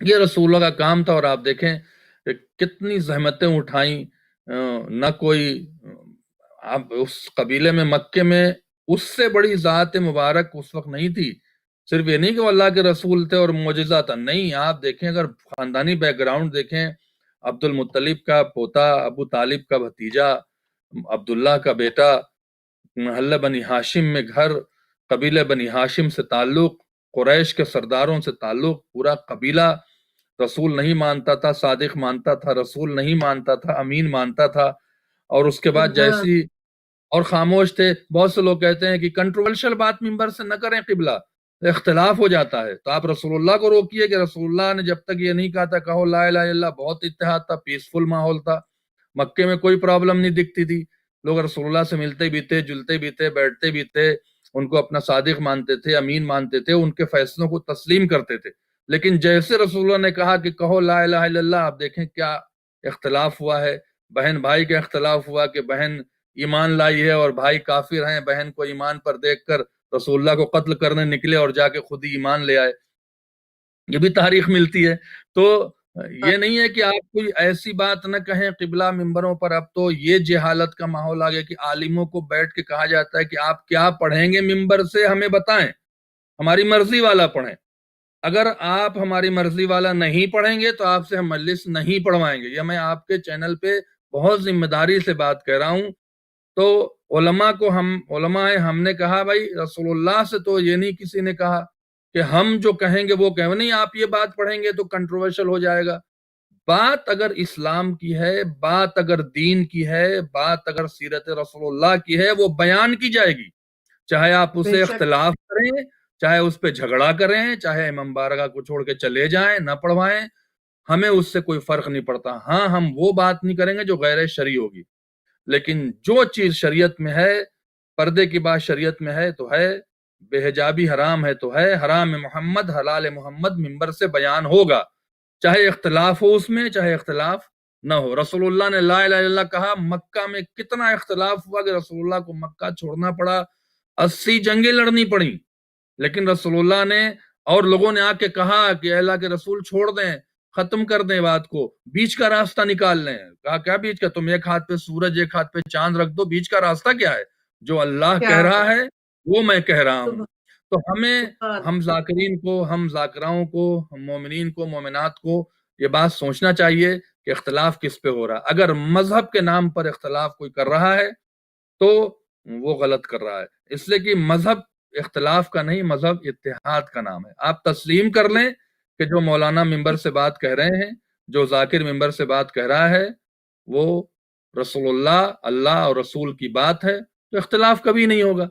یہ رسول اللہ کا کام تھا، اور آپ دیکھیں کہ کتنی زحمتیں اٹھائیں، نہ کوئی اب اس قبیلے میں مکے میں اس سے بڑی ذات مبارک اس وقت نہیں تھی۔ صرف یہ نہیں کہ وہ اللہ کے رسول تھے اور معجزہ تھا، نہیں، آپ دیکھیں اگر خاندانی بیک گراؤنڈ دیکھیں، عبد المطلب کا پوتا، ابو طالب کا بھتیجا، عبداللہ کا بیٹا، محلہ بنی ہاشم میں گھر، قبیلہ بنی ہاشم سے تعلق، قریش کے سرداروں سے تعلق، پورا قبیلہ رسول نہیں مانتا تھا، صادق مانتا تھا، رسول نہیں مانتا تھا، امین مانتا تھا، اور اس کے بعد جیسی اور خاموش تھے۔ بہت سے لوگ کہتے ہیں کہ کنٹروورشل بات منبر سے نہ کریں، قبلہ اختلاف ہو جاتا ہے، تو آپ رسول اللہ کو روکیے کہ رسول اللہ نے جب تک یہ نہیں کہا تھا کہو لا الہ الا اللہ، بہت اتحاد تھا، پیسفل ماحول تھا، مکے میں کوئی پرابلم نہیں دکھتی تھی، لوگ رسول اللہ سے ملتے بھی تھے، جلتے بھی تھے، بیٹھتے بھی تھے، ان کو اپنا صادق مانتے تھے، امین مانتے تھے، ان کے فیصلوں کو تسلیم کرتے تھے۔ لیکن جیسے رسول اللہ نے کہا کہ کہو لا الہ الا اللہ، آپ دیکھیں کیا اختلاف ہوا ہے، بہن بھائی کا اختلاف ہوا کہ بہن ایمان لائی ہے اور بھائی کافر ہیں، بہن کو ایمان پر دیکھ کر رسول اللہ کو قتل کرنے نکلے اور جا کے خود ہی ایمان لے آئے، یہ بھی تاریخ ملتی ہے۔ تو یہ نہیں ہے کہ آپ کوئی ایسی بات نہ کہیں قبلہ ممبروں پر، اب تو یہ جہالت کا ماحول آ گیا کہ عالموں کو بیٹھ کے کہا جاتا ہے کہ آپ کیا پڑھیں گے ممبر سے ہمیں بتائیں، ہماری مرضی والا پڑھیں، اگر آپ ہماری مرضی والا نہیں پڑھیں گے تو آپ سے ہم مجلس نہیں پڑھوائیں گے۔ یہ میں آپ کے چینل پہ بہت ذمہ داری سے بات کہہ رہا ہوں۔ تو علماء کو ہم نے کہا بھائی رسول اللہ سے تو یہ نہیں کسی نے کہا کہ ہم جو کہیں گے وہ کہیں، نہیں آپ یہ بات پڑھیں گے تو کنٹروورشل ہو جائے گا۔ بات اگر اسلام کی ہے، بات اگر دین کی ہے، بات اگر سیرت رسول اللہ کی ہے، وہ بیان کی جائے گی، چاہے آپ اسے اختلاف کریں، چاہے اس پہ جھگڑا کریں، چاہے امام بارگاہ کو چھوڑ کے چلے جائیں، نہ پڑھوائیں، ہمیں اس سے کوئی فرق نہیں پڑتا۔ ہاں، ہم وہ بات نہیں کریں گے جو غیر شرعی ہوگی، لیکن جو چیز شریعت میں ہے، پردے کی بات شریعت میں ہے تو ہے، بے حجابی حرام ہے تو ہے، حرام محمد حلال محمد ممبر سے بیان ہوگا، چاہے اختلاف ہو اس میں، چاہے اختلاف نہ ہو۔ رسول اللہ نے لا الہ الا اللہ کہا، مکہ میں کتنا اختلاف ہوا کہ رسول اللہ کو مکہ چھوڑنا پڑا، 80 جنگیں لڑنی پڑیں، لیکن رسول اللہ نے اور لوگوں نے آ کے کہا کہ اللہ کے رسول چھوڑ دیں، ختم کر دیں بات کو، بیچ کا راستہ نکال لیں۔ کہا کیا بیچ کا؟ تم ایک ہاتھ پہ سورج ایک ہاتھ پہ چاند رکھ دو، بیچ کا راستہ کیا ہے؟ جو اللہ کہہ رہا ہے وہ میں کہہ رہا ہوں۔ تو ہم ذاکرین کو، ہم ذاکراؤں کو، ہم مومنین کو، مومنات کو یہ بات سوچنا چاہیے کہ اختلاف کس پہ ہو رہا ہے۔ اگر مذہب کے نام پر اختلاف کوئی کر رہا ہے تو وہ غلط کر رہا ہے، اس لیے کہ مذہب اختلاف کا نہیں، مذہب اتحاد کا نام ہے۔ آپ تسلیم کر لیں کہ جو مولانا ممبر سے بات کہہ رہے ہیں، جو ذاکر ممبر سے بات کہہ رہا ہے، وہ رسول اللہ اور رسول کی بات ہے، تو اختلاف کبھی نہیں ہوگا۔